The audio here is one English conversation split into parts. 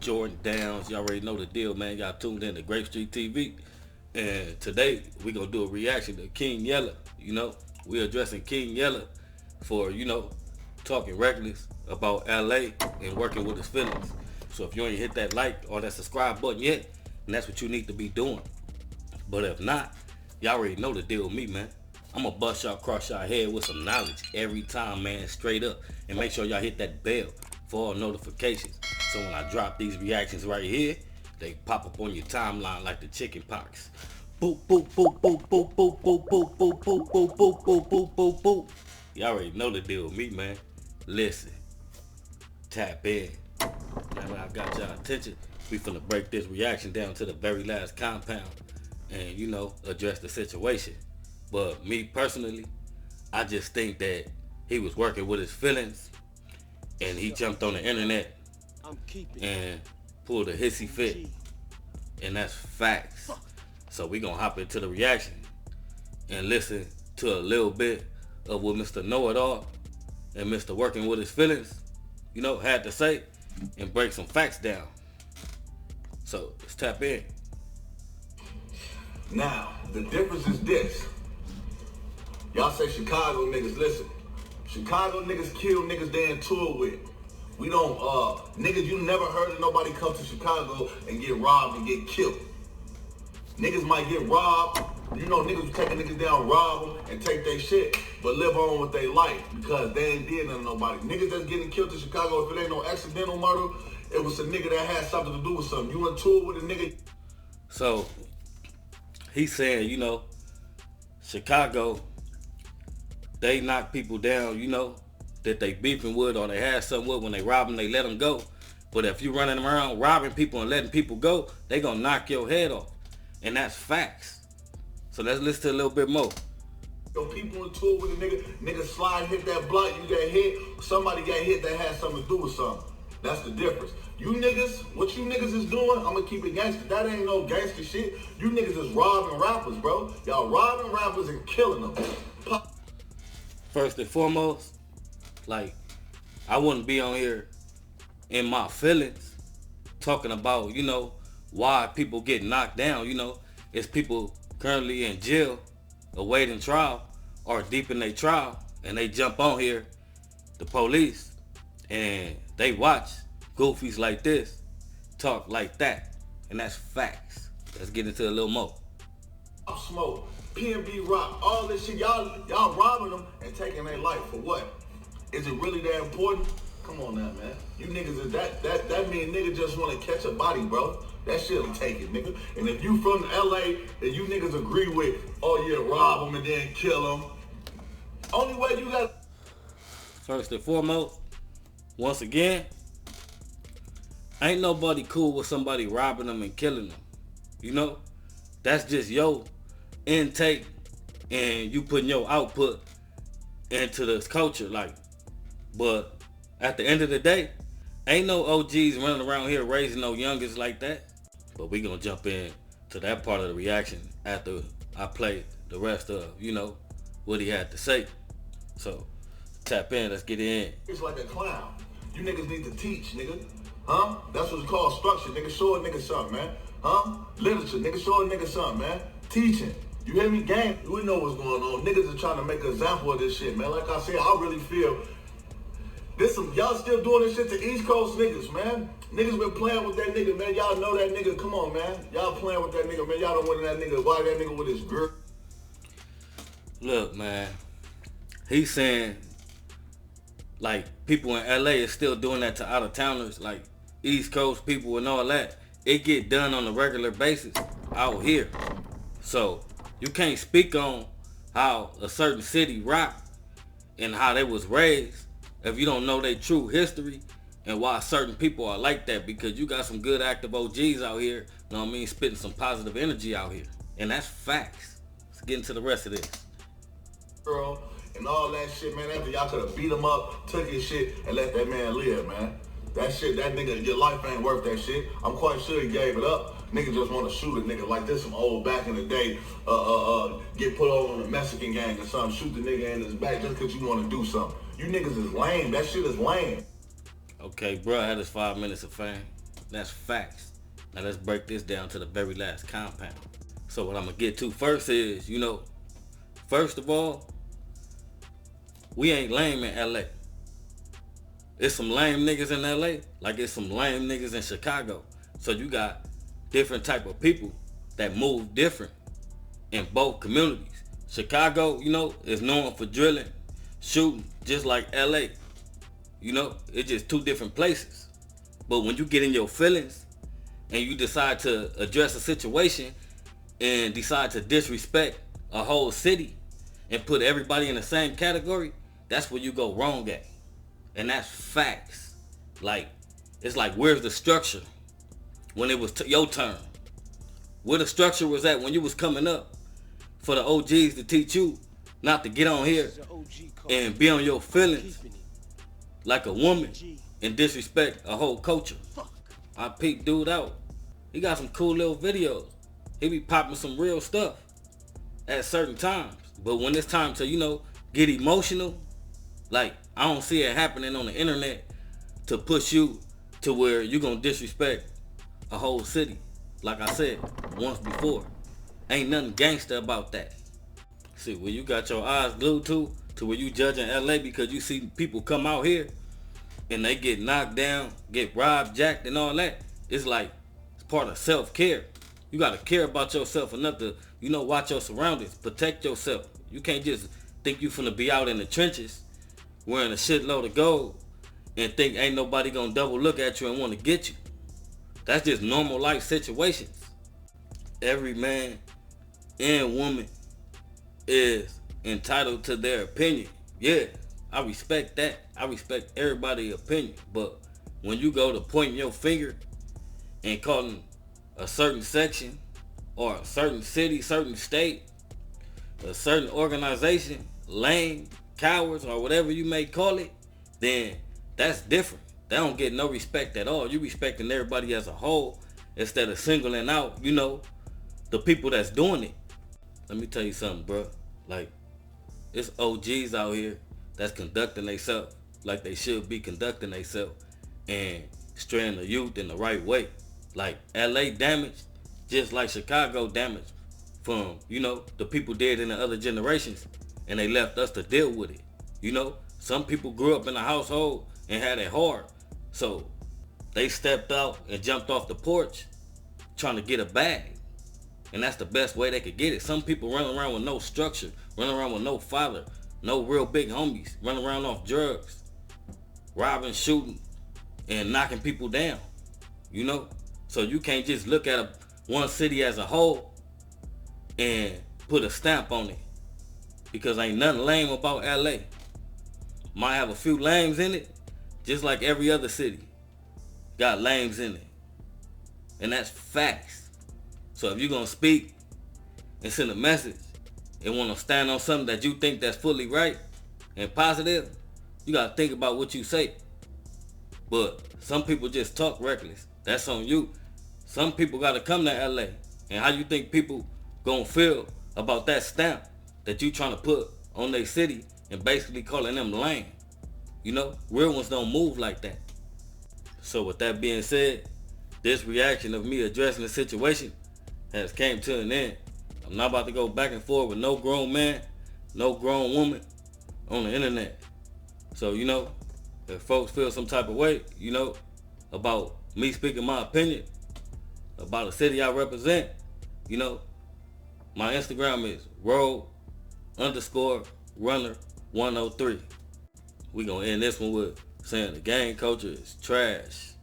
Jordan Downs, y'all already know the deal, man. Y'all tuned in to Grape Street TV, and today we gonna do a reaction to King Yella. We addressing King Yella for talking reckless about LA and working with his feelings. So if you ain't hit that like or that subscribe button yet, then that's what you need to be doing. But if not, y'all already know the deal with me, man. I'm gonna bust y'all across y'all head with some knowledge every time, man, straight up. And make sure y'all hit that bell for all notifications. So when I drop these reactions right here, they pop up on your timeline like the chicken pox. Boop, boop, boop, boop, boop, boop, boop, boop, boop, boop, boop, boop, boop, boop, boop, boop. Y'all already know the deal with me, man. Listen, tap in. Now that I got y'all attention, we finna break this reaction down to the very last compound and, address the situation. But me personally, I just think that he was working with his feelings and he jumped on the internet and pulled a hissy fit, and that's facts. So we gonna hop into the reaction and listen to a little bit of what Mr. Know-It-All and Mr. Working with his feelings, had to say, and break some facts down. So let's tap in. Now, the difference is this. Y'all say Chicago niggas, listen. Chicago niggas kill niggas they in tour with. We don't, niggas, you never heard of nobody come to Chicago and get robbed and get killed. Niggas might get robbed. Niggas taking niggas down, rob them, and take their shit, but live on with their life because they ain't did nothing to nobody. Niggas that's getting killed in Chicago, if it ain't no accidental murder, it was a nigga that had something to do with something. You in tour with a nigga. So, he's saying, Chicago, they knock people down, that they beefing with or they had something with. When they rob them, they let them go. But if you running around robbing people and letting people go, they gonna knock your head off. And that's facts. So let's listen to a little bit more. People in tour with a nigga slide, hit that block, you got hit, somebody got hit that had something to do with something. That's the difference. You niggas, what you niggas is doing, I'm gonna keep it gangster. That ain't no gangster shit. You niggas is robbing rappers, bro. Y'all robbing rappers and killing them. First and foremost, I wouldn't be on here in my feelings talking about, why people get knocked down. It's people currently in jail awaiting trial or deep in their trial, and they jump on here, the police, and they watch goofies like this talk like that, and that's facts. Let's get into a little more. Smoke, P&B Rock, all this shit, y'all robbing them and taking their life for what? Is it really that important? Come on now, man. You niggas is that mean nigga just want to catch a body, bro. That shit'll take it, nigga. And if you from LA and you niggas agree with, oh yeah, rob them and then kill them, only way you got. First and foremost, once again, ain't nobody cool with somebody robbing them and killing them. That's just your intake and you putting your output into this culture, but at the end of the day, ain't no OGs running around here raising no youngers like that. But we gonna jump in to that part of the reaction after I play the rest of, what he had to say. So tap in, let's get it in. It's like a clown. You niggas need to teach, nigga. Huh? That's what's called structure, nigga. Show a nigga something, man. Huh? Literature, nigga. Show a nigga something, man. Teaching. You hear me? Gang, we know what's going on. Niggas are trying to make an example of this shit, man. Like I said, I really feel y'all still doing this shit to East Coast niggas, man. Niggas been playing with that nigga, man. Y'all know that nigga. Come on, man. Y'all playing with that nigga, man. Y'all don't want that nigga. Why that nigga with his girl? Look, man. He's saying, people in LA is still doing that to out-of-towners, East Coast people and all that. It get done on a regular basis out here. So, you can't speak on how a certain city rock and how they was raised, if you don't know their true history and why certain people are like that, because you got some good active OGs out here, you know what I mean, spitting some positive energy out here. And that's facts. Let's get into the rest of this. Girl, and all that shit, man. After y'all could have beat him up, took his shit, and let that man live, man. That shit, that nigga, your life ain't worth that shit. I'm quite sure he gave it up. Nigga just want to shoot a nigga like this, some old back in the day, get put over on a Mexican gang or something, shoot the nigga in his back just because you want to do something. You niggas is lame. That shit is lame. Okay, bro, had his 5 minutes of fame. That's facts. Now let's break this down to the very last compound. So what I'm gonna get to first is, first of all, we ain't lame in LA. It's some lame niggas in LA, like it's some lame niggas in Chicago. So you got different type of people that move different in both communities. Chicago, is known for drilling, shooting, just like LA. It's just two different places. But when you get in your feelings and you decide to address a situation and decide to disrespect a whole city and put everybody in the same category, that's where you go wrong at. And that's facts. It's like, where's the structure when it was your turn? Where the structure was at when you was coming up for the OGs to teach you not to get on here and be on your feelings like a woman and disrespect a whole culture. I peeped dude out. He got some cool little videos. He be popping some real stuff at certain times. But when it's time to, get emotional, I don't see it happening on the internet to push you to where you gonna disrespect a whole city. Like I said once before, ain't nothing gangster about that. See, when you got your eyes glued to where you judging LA because you see people come out here and they get knocked down, get robbed, jacked and all that, it's like it's part of self-care. You gotta care about yourself enough to, watch your surroundings, protect yourself. You can't just think you finna be out in the trenches wearing a shitload of gold and think ain't nobody gonna double look at you and wanna get you. That's just normal life situations. Every man and woman is entitled to their opinion. Yeah, I respect that. I respect everybody's opinion. But when you go to pointing your finger and calling a certain section or a certain city, certain state, a certain organization lame, cowards, or whatever you may call it, then that's different. They don't get no respect at all. You respecting everybody as a whole instead of singling out, the people that's doing it. Let me tell you something, bro. It's OGs out here that's conducting themselves like they should be conducting themselves and straying the youth in the right way. LA damaged just like Chicago damaged from, the people did in the other generations, and they left us to deal with it. Some people grew up in a household and had it hard, so they stepped out and jumped off the porch trying to get a bag, and that's the best way they could get it. Some people run around with no structure, run around with no father, no real big homies, run around off drugs, robbing, shooting, and knocking people down. So you can't just look at one city as a whole and put a stamp on it, because ain't nothing lame about LA. Might have a few lames in it, just like every other city got lames in it, and that's facts. So if you're gonna speak and send a message and want to stand on something that you think that's fully right and positive, you gotta think about what you say. But some people just talk reckless. That's on you. Some people gotta come to LA, and how you think people gonna feel about that stamp that you trying to put on their city and basically calling them lame? Real ones don't move like that. So with that being said, this reaction of me addressing the situation has came to an end. I'm not about to go back and forth with no grown man, no grown woman on the internet. So, if folks feel some type of way, about me speaking my opinion about a city I represent, my Instagram is road_runner103. We gonna end this one with saying the gang culture is trash.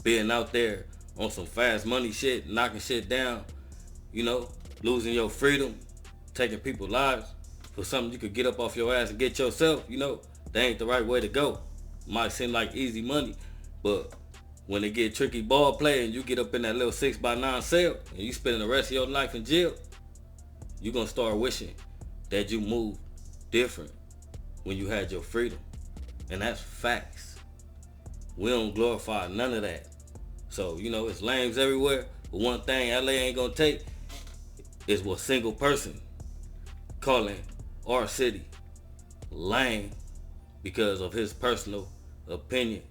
Being out there on some fast money shit, knocking shit down, losing your freedom, taking people's lives. for something you could get up off your ass and get yourself, you know, that ain't the right way to go. Might seem like easy money, but when it get tricky ball play and you get up in that little 6x9 cell and you spending the rest of your life in jail, you gonna start wishing that you moved different when you had your freedom. And that's facts. We don't glorify none of that. So, you know, it's lames everywhere. But one thing LA ain't gonna take is what single person calling our city lame because of his personal opinion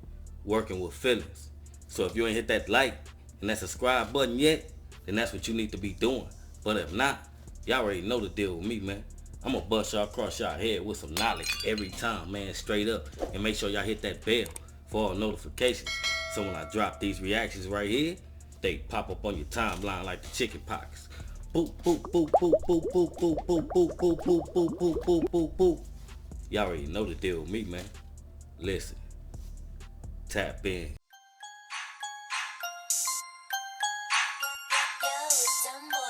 working with feelings. So if you ain't hit that like and that subscribe button yet, then that's what you need to be doing. But if not, y'all already know the deal with me, man. I'm gonna bust y'all across y'all head with some knowledge every time, man, straight up. And make sure y'all hit that bell for all notifications. So when I drop these reactions right here, they pop up on your timeline like the chicken pox. Boop, boop, boop, boop, boop, boop, boop, boop, boop, boop, boop, boop, boop, boop, boop, boop. Y'all already know the deal with me, man. Listen, tap in. Yo,